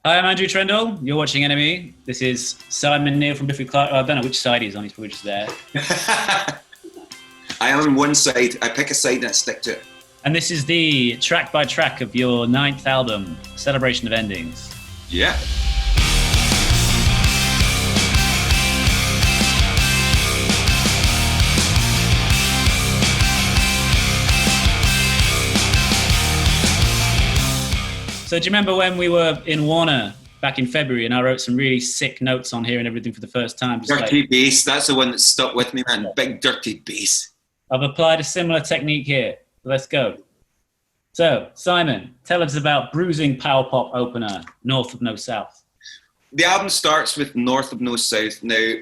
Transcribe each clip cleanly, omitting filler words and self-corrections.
Hi, I'm Andrew Trendle. You're watching Enemy. This is Simon Neil from Biffy Clyro. I don't know which side he's on. He's probably just there. I am on one side. I pick a side and I stick to it. And this is the track by track of your ninth album, Celebration of Endings. Yeah. So do you remember when we were in Warner back in February and I wrote some really sick notes on here and everything for the first time? Dirty bass, that's the one that stuck with me, man. Big dirty bass. I've applied a similar technique here. Let's go. So, Simon, tell us about Bruising Power Pop opener, North of No South. The album starts with North of No South. Now,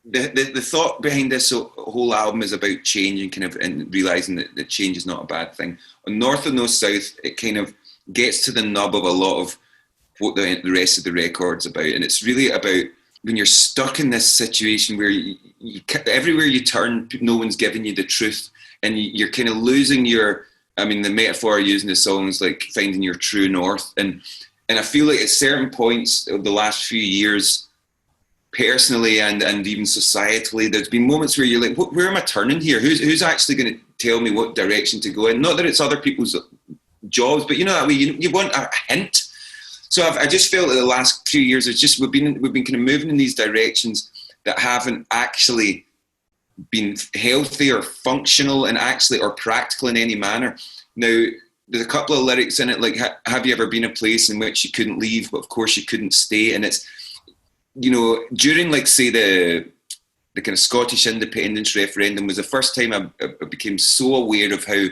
the thought behind this whole album is about change and realising that change is not a bad thing. On North of No South, it kind of gets to the nub of a lot of what the rest of the record's about. And it's really about when you're stuck in this situation where you everywhere you turn, no one's giving you the truth. And you're kind of losing the metaphor I use in the song is like finding your true north. And I feel like at certain points of the last few years, personally and even societally, there's been moments where you're like, where am I turning here? Who's actually going to tell me what direction to go in? Not that it's other people's jobs, but you know that way you want a hint. So I just felt that the last few years we've been kind of moving in these directions that haven't actually been healthy or functional and actually or practical in any manner. Now there's a couple of lyrics in it like have you ever been a place in which you couldn't leave but of course you couldn't stay, and it's, you know, during like say the kind of Scottish independence referendum was the first time I became so aware of how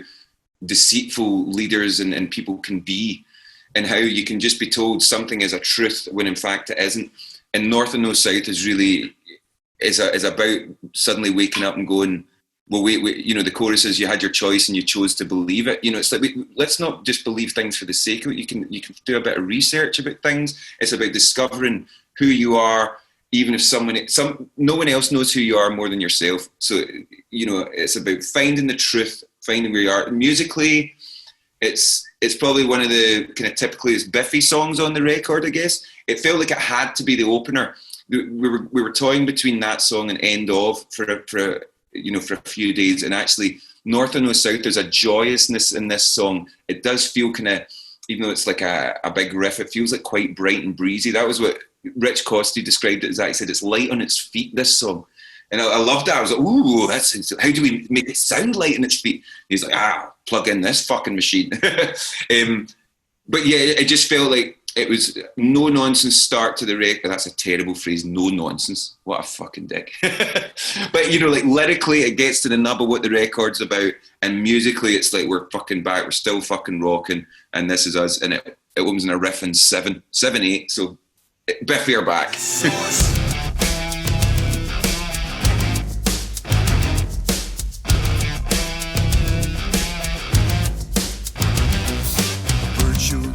deceitful leaders and people can be, and how you can just be told something is a truth when in fact it isn't. And North and No South is about suddenly waking up and going, well, wait, you know, the chorus is you had your choice and you chose to believe it. You know, it's like let's not just believe things for the sake of it. You can do a bit of research about things. It's about discovering who you are, even if no one else knows who you are more than yourself. So, you know, it's about finding the truth, finding where you are. Musically, it's probably one of the kind of typically Biffy songs on the record, I guess. It felt like it had to be the opener. We were toying between that song and End Of for a few days, and actually North and No South, there's a joyousness in this song. It does feel kind of, even though it's like a big riff, it feels like quite bright and breezy. That was what Rich Costey described it as. He said it's light on its feet, this song. And I loved that. I was like, ooh, how do we make it sound light on its feet? He's like, plug in this fucking machine. But yeah, it just felt like it was no nonsense start to the record. That's a terrible phrase, no nonsense. What a fucking dick. But, you know, like lyrically, it gets to the nub of what the record's about. And musically, it's like we're fucking back. We're still fucking rocking. And this is us. And it opens in a riff in 7/8. So Biffy are back.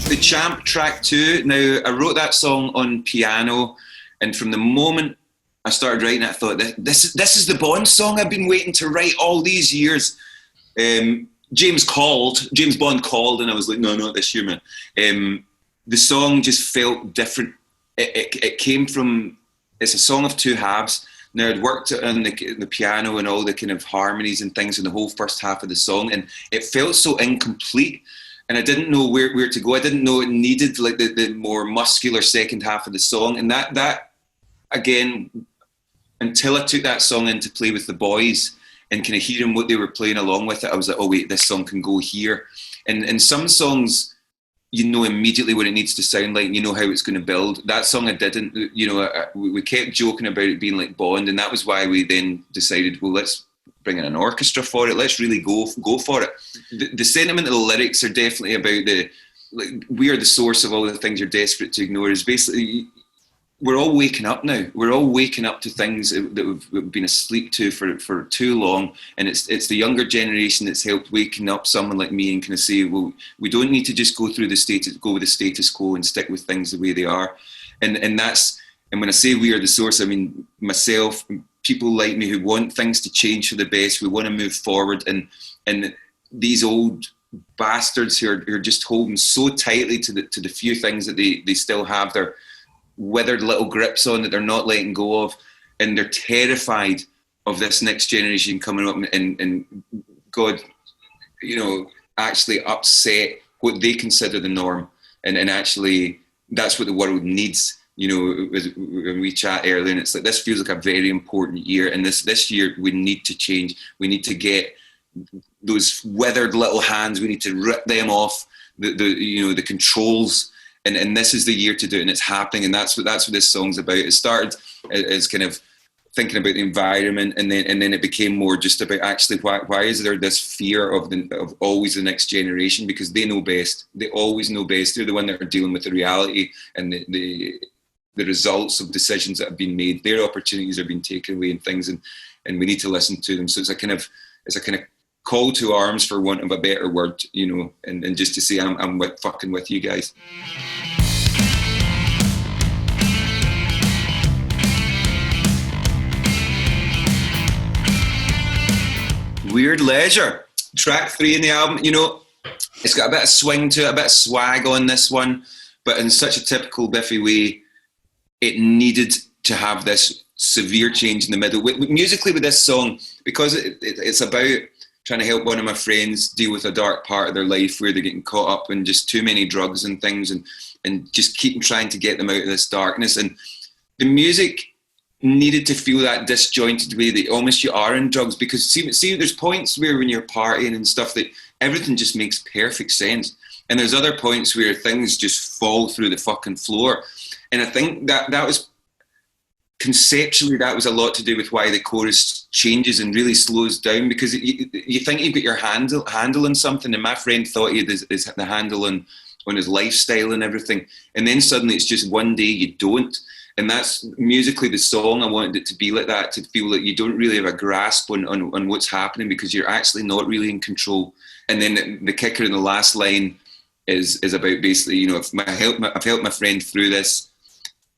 The Champ track 2. Now, I wrote that song on piano, and from the moment I started writing it, I thought, this is the Bond song I've been waiting to write all these years. James Bond called, and I was like, no, not this year, man. The song just felt different. It came from, it's a song of two halves. Now, I'd worked on the piano and all the kind of harmonies and things in the whole first half of the song, and it felt so incomplete. And I didn't know where to go. I didn't know it needed like the more muscular second half of the song. And that again, until I took that song in to play with the boys and kind of hearing what they were playing along with it, I was like, oh wait, this song can go here. And some songs, you know immediately what it needs to sound like, and you know how it's going to build. That song I didn't. You know, we kept joking about it being like Bond, and that was why we then decided, well, let's bring in an orchestra for it. Let's really go for it. The sentiment of the lyrics are definitely about we are the source of all the things you're desperate to ignore. Is basically we're all waking up now. We're all waking up to things that we've been asleep to for too long, and it's the younger generation that's helped waking up someone like me and kind of say, well, we don't need to just go with the status quo and stick with things the way they are, and when I say we are the source, I mean myself, people like me who want things to change for the best. We want to move forward, and these old bastards who are just holding so tightly to the few things that they still have their withered little grips on, that they're not letting go of, and they're terrified of this next generation coming up and God, actually upset what they consider the norm, and actually that's what the world needs. When we chat earlier, and it's like, this feels like a very important year, and this year we need to change. We need to get those withered little hands, we need to rip them off the controls, and this is the year to do it, and it's happening, and that's what this song's about. It started as kind of thinking about the environment, and then it became more just about actually why is there this fear of always the next generation, because they know best. They always know best. They're the one that are dealing with the reality and the results of decisions that have been made. Their opportunities are being taken away and things, and we need to listen to them. So it's a kind of call to arms, for want of a better word, and just to say I'm fucking with you guys. Weird Leisure, track 3 in the album. It's got a bit of swing to it, a bit of swag on this one, but in such a typical Biffy way, it needed to have this severe change in the middle. Musically, with this song, because it's about trying to help one of my friends deal with a dark part of their life where they're getting caught up in just too many drugs and things, and just keep trying to get them out of this darkness. And the music needed to feel that disjointed way that almost you are in drugs, because see there's points where when you're partying and stuff that everything just makes perfect sense, and there's other points where things just fall through the fucking floor. And I think that was conceptually, that was a lot to do with why the chorus changes and really slows down, because you think you've got your handle on something, and my friend thought he had the handle on his lifestyle and everything, and then suddenly it's just one day you don't. And that's musically the song. I wanted it to be like that, to feel like you don't really have a grasp on what's happening, because you're actually not really in control. And then the kicker in the last line is about basically, I've helped my friend through this.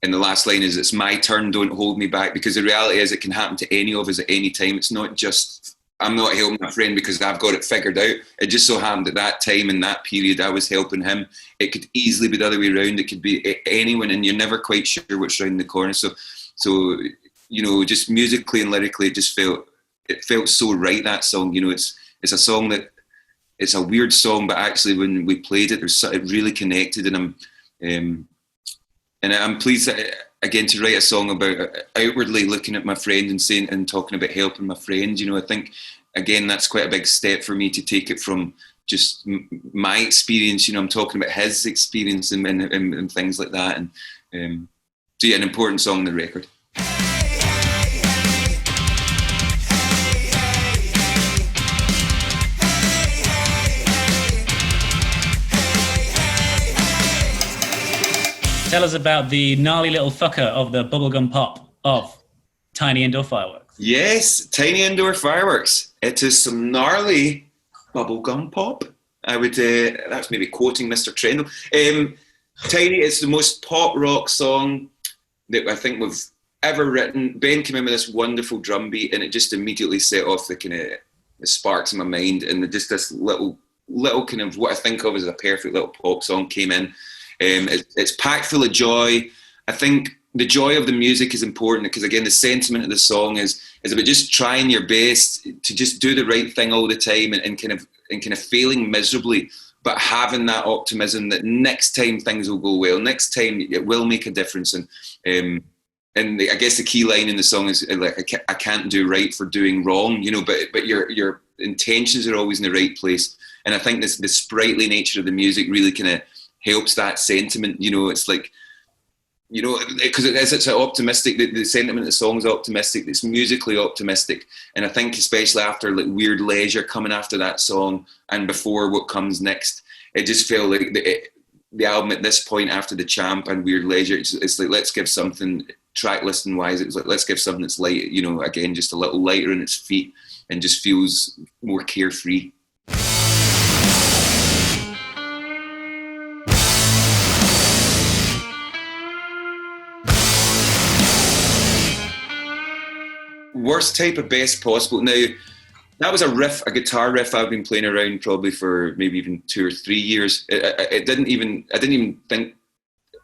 And the last line is, it's my turn, don't hold me back. Because the reality is, it can happen to any of us at any time. It's not just, I'm not helping my friend because I've got it figured out. It just so happened at that time, in that period, I was helping him. It could easily be the other way around. It could be anyone, and you're never quite sure what's around the corner. So just musically and lyrically, it felt so right, that song. It's a song that, it's a weird song, but actually when we played it, it really connected, and I'm pleased that, again, to write a song about outwardly looking at my friend and saying and talking about helping my friend. I think, again, that's quite a big step for me to take it from just my experience. I'm talking about his experience and things like that. And so yeah, an important song on the record. Tell us about the gnarly little fucker of the bubblegum pop of Tiny Indoor Fireworks. Yes, Tiny Indoor Fireworks. It is some gnarly bubblegum pop. I would, that's maybe quoting Mr. Trendle. Tiny is the most pop rock song that I think we've ever written. Ben came in with this wonderful drum beat, and it just immediately set off the kind of sparks in my mind, and just this little kind of what I think of as a perfect little pop song came in. It's packed full of joy. I think the joy of the music is important, because, again, the sentiment of the song is about just trying your best to just do the right thing all the time, and kind of failing miserably, but having that optimism that next time things will go well, next time it will make a difference. And I guess the key line in the song is like, I can't do right for doing wrong, but your intentions are always in the right place. And I think the sprightly nature of the music really kind of helps that sentiment. It's like, because it's optimistic. The sentiment of the song is optimistic. It's musically optimistic, and I think especially after like Weird Leisure coming after that song, and before what comes next, it just felt like the album at this point, after The Champ and Weird Leisure, it's like, let's give something track listing wise. It's like, let's give something that's light. Again, just a little lighter on its feet, and just feels more carefree. Worst type of best possible. Now, that was a guitar riff I've been playing around probably for maybe even 2 or 3 years. I didn't even think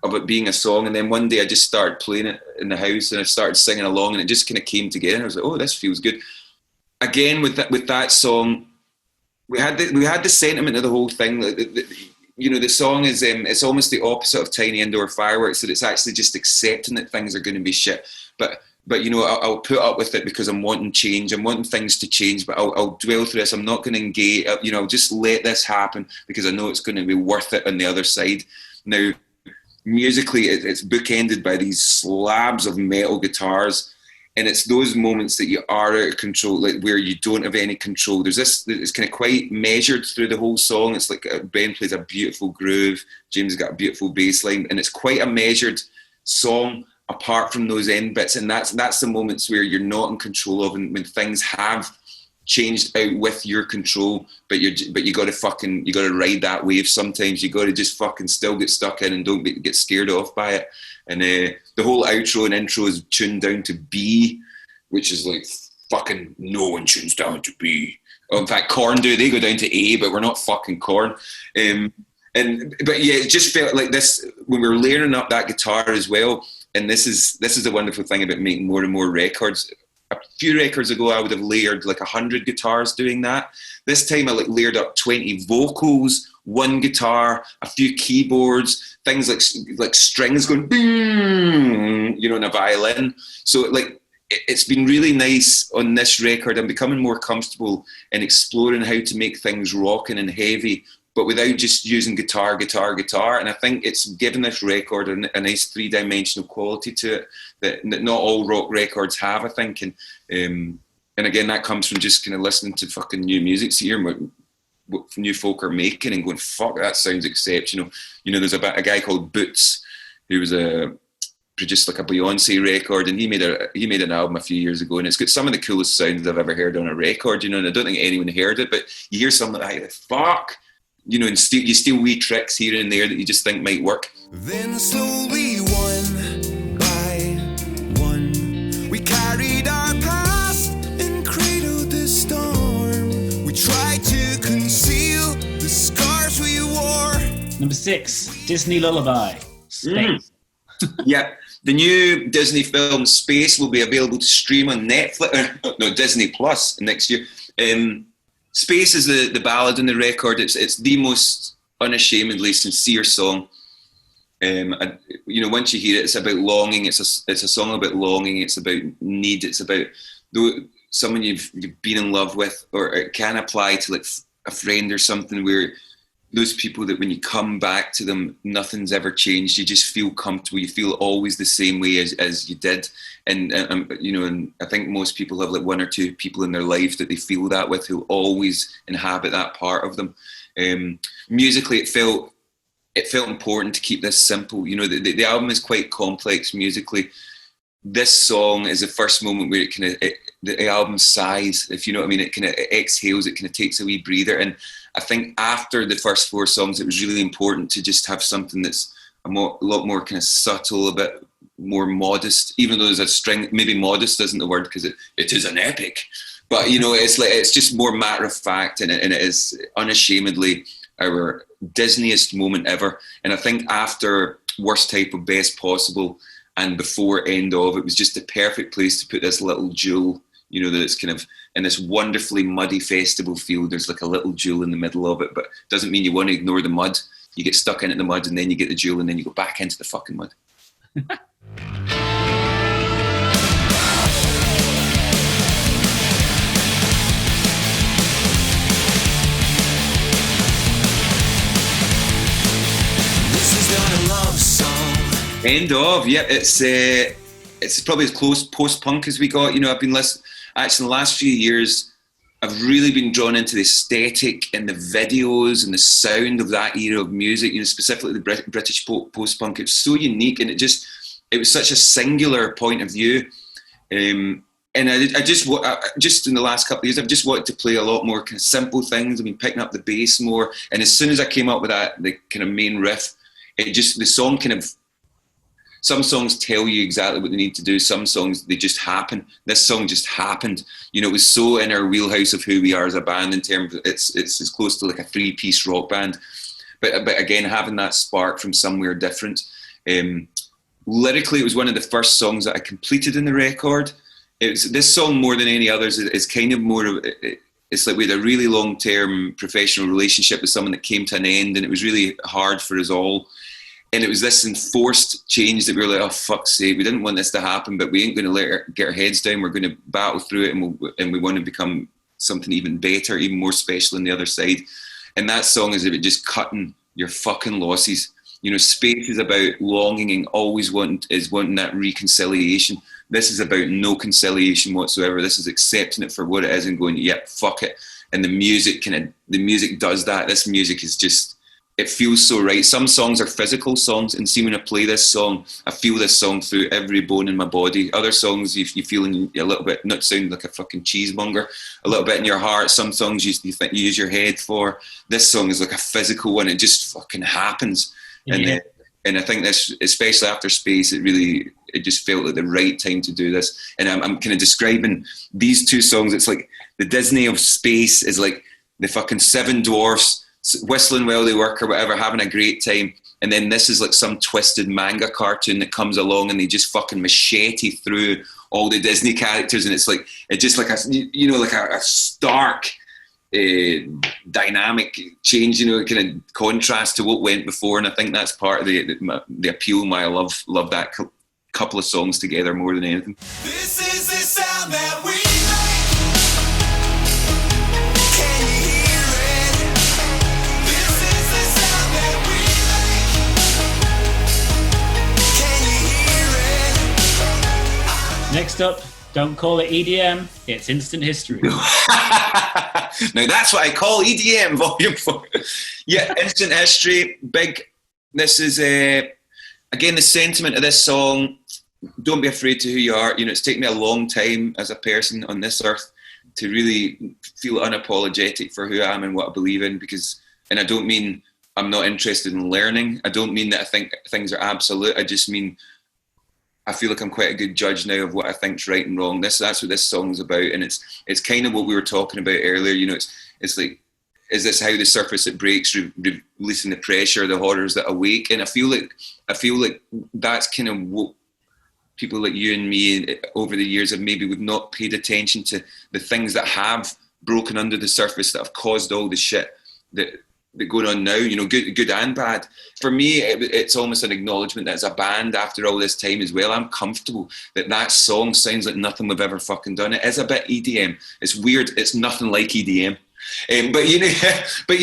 of it being a song, and then one day I just started playing it in the house and I started singing along, and it just kind of came together. I was like, oh, this feels good. Again, with that song, we had the sentiment of the whole thing. The song is it's almost the opposite of Tiny Indoor Fireworks, that it's actually just accepting that things are going to be shit. But I'll put up with it because I'm wanting change. I'm wanting things to change, but I'll dwell through this. I'm not going to engage. I'll just let this happen because I know it's going to be worth it on the other side. Now, musically, it's bookended by these slabs of metal guitars, and it's those moments that you are out of control, like where you don't have any control. It's kind of quite measured through the whole song. It's like Ben plays a beautiful groove, James has got a beautiful bass line, and it's quite a measured song apart from those end bits. And that's the moments where you're not in control of, and when things have changed out with your control, but you got to ride that wave. Sometimes you got to just fucking still get stuck in and don't get scared off by it. And the whole outro and intro is tuned down to B, which is like fucking no one tunes down to B. Oh, in fact, Korn do. They go down to A, but we're not fucking Korn. But yeah, it just felt like this when we were layering up that guitar as well. And this is the wonderful thing about making more and more records. A few records ago, I would have layered like 100 guitars doing that. This time I layered up 20 vocals, one guitar, a few keyboards, things like strings going boom, in a violin. So it's been really nice on this record. I'm becoming more comfortable in exploring how to make things rocking and heavy, but without just using guitar. And I think it's given this record a nice three-dimensional quality to it that not all rock records have, I think. And again, that comes from just kind of listening to fucking new music, hearing what new folk are making and going, fuck, that sounds exceptional. There's a guy called Boots who was produced like a Beyonce record, and he made an album a few years ago, and it's got some of the coolest sounds I've ever heard on a record, and I don't think anyone heard it, but you hear something like that, fuck, and you steal wee tricks here and there that you just think might work. Then slowly, one by one, we carried our past and cradled the storm. We tried to conceal the scars we wore. Number 6, Disney Lullaby. Space. Yeah, the new Disney film Space will be available to stream on Netflix. No, Disney Plus next year. Space is the ballad in the record. It's the most unashamedly sincere song. Once you hear it, it's about longing. It's a song about longing. It's about need. It's about someone you've been in love with, or it can apply to like a friend or something, where those people that when you come back to them, nothing's ever changed. You just feel comfortable. You feel always the same way as you did. And I think most people have like one or two people in their life that they feel that with, who always inhabit that part of them. Musically, it felt important to keep this simple. The album is quite complex musically. This song is the first moment where the album sighs, if you know what I mean. It kind of exhales, it kind of takes a wee breather. And I think after the first 4 songs, it was really important to just have something that's a lot more kind of subtle, a bit more modest, even though there's a string. Maybe modest isn't the word, because it is an epic. But, it's just more matter of fact, and it is unashamedly our Disneyest moment ever. And I think after Worst Type of Best Possible and before End Of, it was just the perfect place to put this little jewel, that it's kind of in this wonderfully muddy festival field. There's like a little jewel in the middle of it, but it doesn't mean you want to ignore the mud. You get stuck into the mud, and then you get the jewel, and then you go back into the fucking mud. This is not a love song. End Of, yeah, it's probably as close post-punk as we got. I've been listening. Actually, in the last few years, I've really been drawn into the aesthetic and the videos and the sound of that era of music, specifically the British post-punk. It's so unique, and it was such a singular point of view. And I just in the last couple of years, I've just wanted to play a lot more kind of simple things. I've been picking up the bass more. And as soon as I came up with the kind of main riff, the song kind of some songs tell you exactly what they need to do. Some songs, they just happen. This song just happened. You know, it was so in our wheelhouse of who we are as a band in terms of it's as close to like a 3-piece rock band. But again, having that spark from somewhere different. Lyrically, it was one of the first songs that I completed in the record. This song, more than any others, is kind of more of, it's like we had a really long-term professional relationship with someone that came to an end, and it was really hard for us all. And it was this enforced change that we were like, oh, fuck's sake, we didn't want this to happen, but we ain't going to get our heads down. We're going to battle through it, and we want to become something even better, even more special on the other side. And that song is about just cutting your fucking losses. You know, Space is about longing and always wanting that reconciliation. This is about no conciliation whatsoever. This is accepting it for what it is and going, yep, fuck it. And the music does that. This music is just, it feels so right. Some songs are physical songs, and see, when I play this song, I feel this song through every bone in my body. Other songs, you feel a little bit, not sound like a fucking cheesemonger, a little bit in your heart. Some songs you think you use your head for. This song is like a physical one. It just fucking happens. Yeah. And I think this, especially after Space, it just felt like the right time to do this. And I'm kind of describing these two songs. It's like the Disney of Space is like the fucking seven dwarfs whistling while they work or whatever, having a great time. And then this is like some twisted manga cartoon that comes along and they just fucking machete through all the Disney characters. And it's just like a stark dynamic change, you know, kind of contrast to what went before. And I think that's part of the appeal, why I love that couple of songs together more than anything. This is the sound that we make. Can you hear it? This is the sound that we make. Can you hear it? Next up, don't call it EDM, it's instant history. Now that's what I call EDM Volume 4. Yeah, instant history, big. This is, again, the sentiment of this song, don't be afraid to who you are. You know, it's taken me a long time as a person on this earth to really feel unapologetic for who I am and what I believe in, and I don't mean I'm not interested in learning. I don't mean that I think things are absolute. I just mean I feel like I'm quite a good judge now of what I think's right and wrong. That's what this song's about, and it's kind of what we were talking about earlier. You know, it's like, is this how the surface it breaks, releasing the pressure, the horrors that awake? And I feel like that's kind of what people like you and me over the years have maybe we've not paid attention to, the things that have broken under the surface that have caused all the shit that going on now, you know, good and bad. For me, it's almost an acknowledgement that as a band, after all this time as well, I'm comfortable that song sounds like nothing we've ever fucking done. It is a bit EDM. It's weird. It's nothing like EDM. But you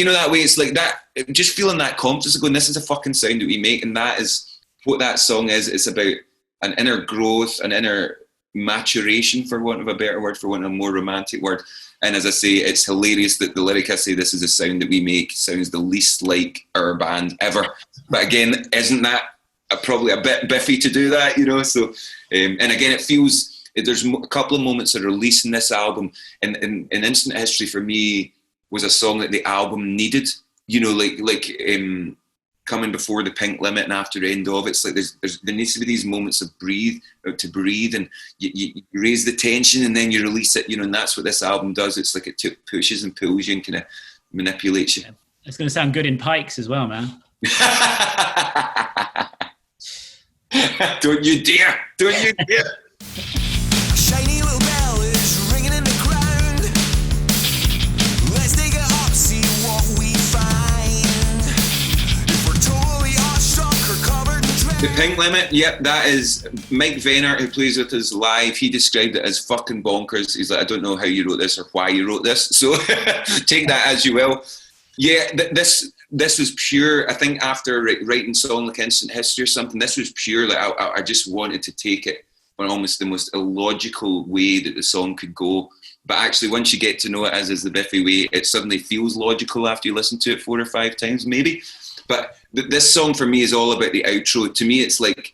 know that way, it's like that, just feeling that confidence of going, this is a fucking sound that we make. And that is what that song is. It's about an inner growth, an inner maturation, for want of a better word, for want of a more romantic word. And as I say, it's hilarious that the lyric I say, this is a sound that we make, sounds the least like our band ever. But again, isn't that probably a bit Biffy to do that, you know? So, and again, it feels, there's a couple of moments of releasing this album, and Instant History for me was a song that the album needed, you know, like coming before the Pink Limit and after End Of. It's like there needs to be these moments of breathe, and you raise the tension and then you release it, you know, and that's what this album does. It's like it pushes and pulls you and kind of manipulates you. It's going to sound good in Pikes as well, man. Don't you dare! Don't you dare! Shiny little bell is ringing in the ground. Let's take it up, see what we find. If we're totally awestruck or covered in dread. The Pink Limit, yep, that is Mike Venner, who plays with us live. He described it as fucking bonkers. He's like, I don't know how you wrote this or why you wrote this, so take that as you will. Yeah, this was pure. I think after writing song like Instant History or something, this was pure. Like I just wanted to take it on almost the most illogical way that the song could go. But actually, once you get to know it as is the Biffy way, it suddenly feels logical after you listen to it 4 or 5 times, maybe. But this song for me is all about the outro. To me, it's like,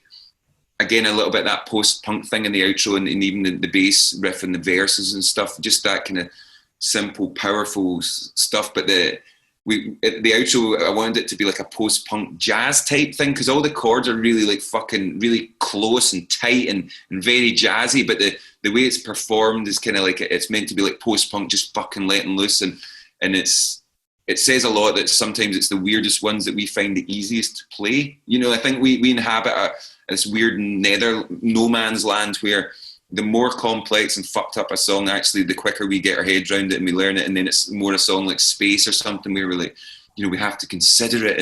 again, a little bit that post-punk thing in the outro, and even the bass riff and the verses and stuff, just that kind of simple, powerful stuff. But the outro, I wanted it to be like a post-punk jazz type thing, because all the chords are really like fucking really close and tight and very jazzy, but the way it's performed is kind of like, it's meant to be like post-punk, just fucking letting loose, and it says a lot that sometimes it's the weirdest ones that we find the easiest to play. You know, I think we inhabit this weird no man's land where the more complex and fucked up a song, actually, the quicker we get our head around it and we learn it, and then it's more a song like Space or something where we're like, you know, we have to consider it.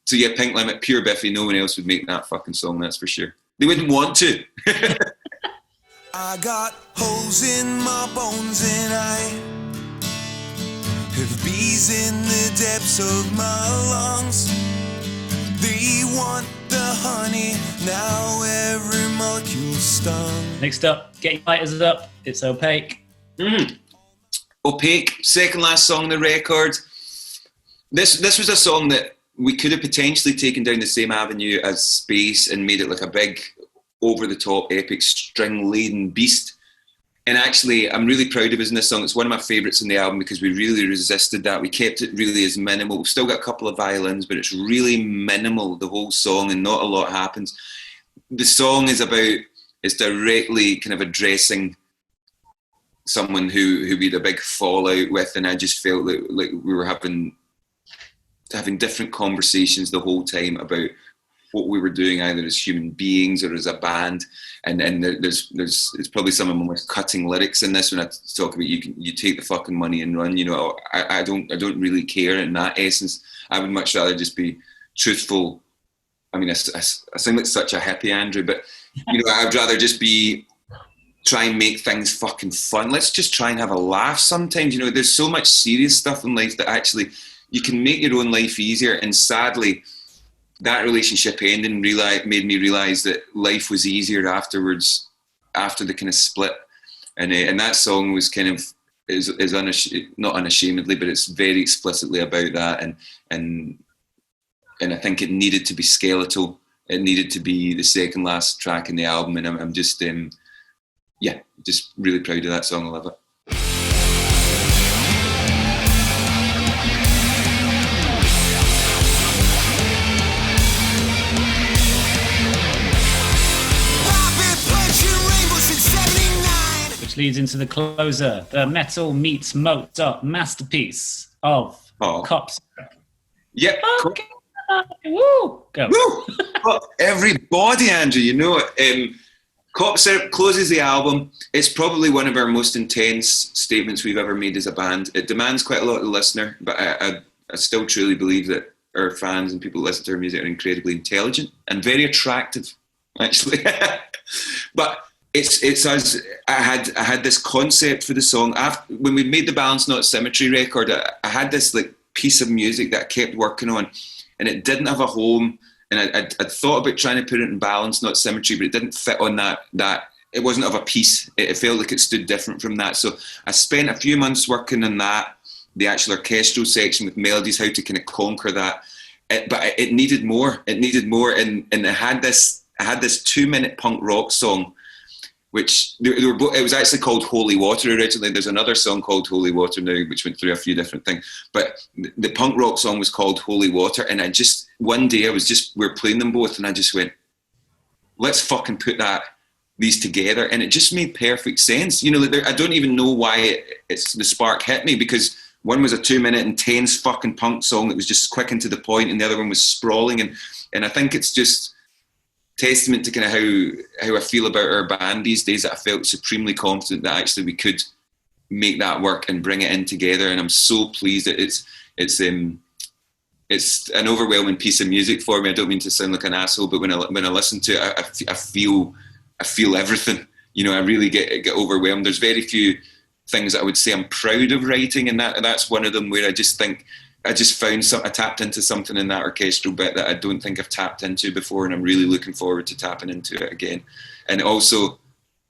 So yeah, Pink Limit, pure Biffy. No one else would make that fucking song, that's for sure. They wouldn't want to. I got holes in my bones and I have bees in the depths of my lungs. They want the honey, now every molecule stung. Next up, get your lighters up. It's Opaque. Opaque, second last song on the record. This was a song that we could have potentially taken down the same avenue as Space and made it like a big, over-the-top, epic, string-laden beast. And actually, I'm really proud of us in this song. It's one of my favourites in the album because we really resisted that. We kept it really as minimal. We've still got a couple of violins, but it's really minimal, the whole song, and not a lot happens. The song is directly kind of addressing someone who we had a big fallout with, and I just felt like we were having different conversations the whole time about what we were doing, either as human beings or as a band. And there's probably some of my most cutting lyrics in this when I talk about you take the fucking money and run. You know, I don't really care in that essence. I would much rather just be truthful. I mean, I sound like such a hippie, Andrew, but you know, I'd rather just try and make things fucking fun. Let's just try and have a laugh sometimes. You know, there's so much serious stuff in life that actually you can make your own life easier. And sadly, that relationship ending made me realise that life was easier afterwards, after the kind of split. And that song was kind of is not unashamedly, but it's very explicitly about that. And I think it needed to be skeletal. It needed to be the second last track in the album. And I'm just just really proud of that song. I love it. Which leads into the closer, the metal meets Mozart masterpiece of Cops. Yep. Okay. Woo! Go. Woo! Well, everybody, Andrew, you know it. Cop Syrup closes the album. It's probably one of our most intense statements we've ever made as a band. It demands quite a lot of the listener, but I still truly believe that our fans and people who listen to our music are incredibly intelligent and very attractive, actually. But it's as I had this concept for the song. When we made the Balance Not Symmetry record, I had this like piece of music that I kept working on, and it didn't have a home. And I'd thought about trying to put it in Balance Not Symmetry, but it didn't fit on that. It wasn't of a piece. It felt like it stood different from that. So I spent a few months working on that, the actual orchestral section with melodies, how to kind of conquer that. But it needed more. It needed more, and I had this 2-minute punk rock song, which it was actually called Holy Water originally. There's another song called Holy Water now, which went through a few different things. But the punk rock song was called Holy Water. And one day we were playing them both, and I just went, let's fucking put these together. And it just made perfect sense. You know, I don't even know why the spark hit me, because one was a 2-minute intense fucking punk song that was just quick and to the point, and the other one was sprawling. And I think it's just testament to kind of how I feel about our band these days, that I felt supremely confident that actually we could make that work and bring it in together. And I'm so pleased that it's an overwhelming piece of music for me. I don't mean to sound like an asshole, but when I listen to it, I feel everything. You know, I really get overwhelmed. There's very few things that I would say I'm proud of writing, and that's one of them, where I just think I tapped into something in that orchestral bit that I don't think I've tapped into before, and I'm really looking forward to tapping into it again. And also,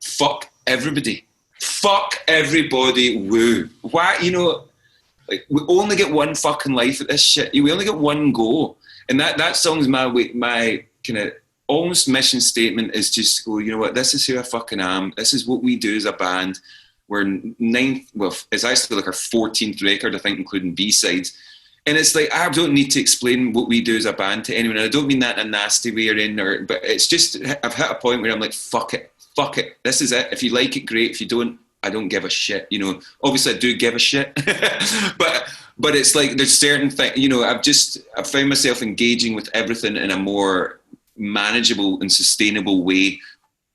fuck everybody. Fuck everybody, woo. Why, you know, like, we only get one fucking life at this shit. We only get one go. And that song's my kind of almost mission statement, is just go, you know what, this is who I fucking am. This is what we do as a band. We're it's actually like our 14th record, I think, including B-sides. And it's like, I don't need to explain what we do as a band to anyone. And I don't mean that in a nasty way but it's just, I've hit a point where I'm like, fuck it. This is it. If you like it, great. If you don't, I don't give a shit. You know, obviously I do give a shit, but it's like, there's certain things, you know, I've found myself engaging with everything in a more manageable and sustainable way.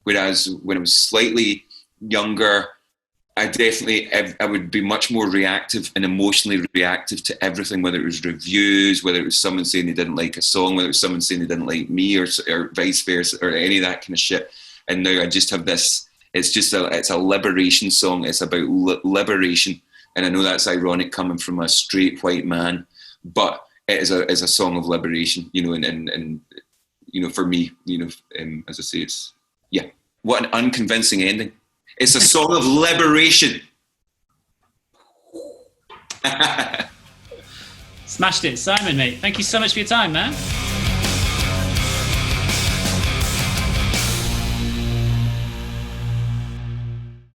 Whereas when I was slightly younger, I would be much more reactive and emotionally reactive to everything, whether it was reviews, whether it was someone saying they didn't like a song, whether it was someone saying they didn't like me, or vice versa, or any of that kind of shit. And now I just have this, it's a liberation song. It's about liberation. And I know that's ironic coming from a straight white man, but it is a song of liberation, you know, and you know, for me, you know, as I say, it's, yeah, what an unconvincing ending. It's a song of liberation. Smashed it. Simon, mate, thank you so much for your time, man.